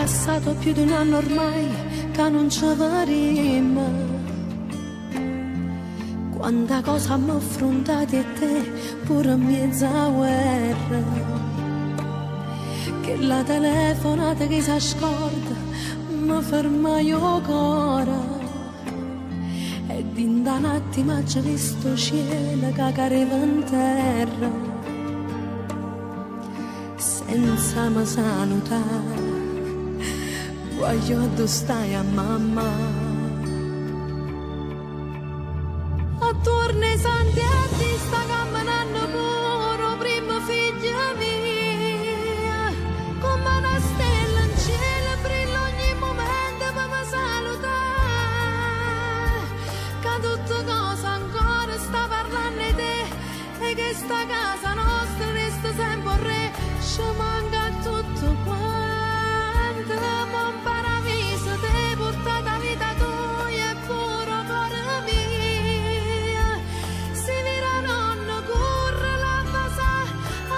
passato più di un anno ormai che non ci vedremo. Quanta cosa mi affrontati e te pure in mezzo a guerra. Che la telefonata che si scorda mi ferma io cuore. E in un attimo c'è visto cielo che cadeva in terra. Senza mi salutare, voglio dove stai a mamma. Attorno ai santi e ti sta camminando pure primo figlio mio. Come una stella in cielo brilla ogni momento per mi salutare. Che tutte cose ancora sta parlando di te e che sta casa nostra resta sempre re. Ci manca tutto quanto, ma un paradiso ti porta la vita tua e pure cuore mio. Si vira nonno, corre la casa,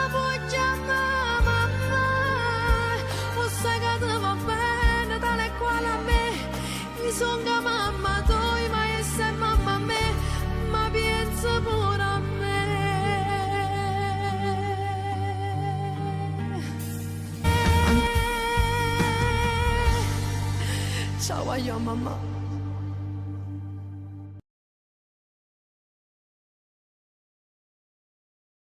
appoggia a mamma. O sai che ti va bene, tale e quale a me. Mi son che mamma tua, ma è se mamma a me, ma pensa pure a me. Ciao, io mamma.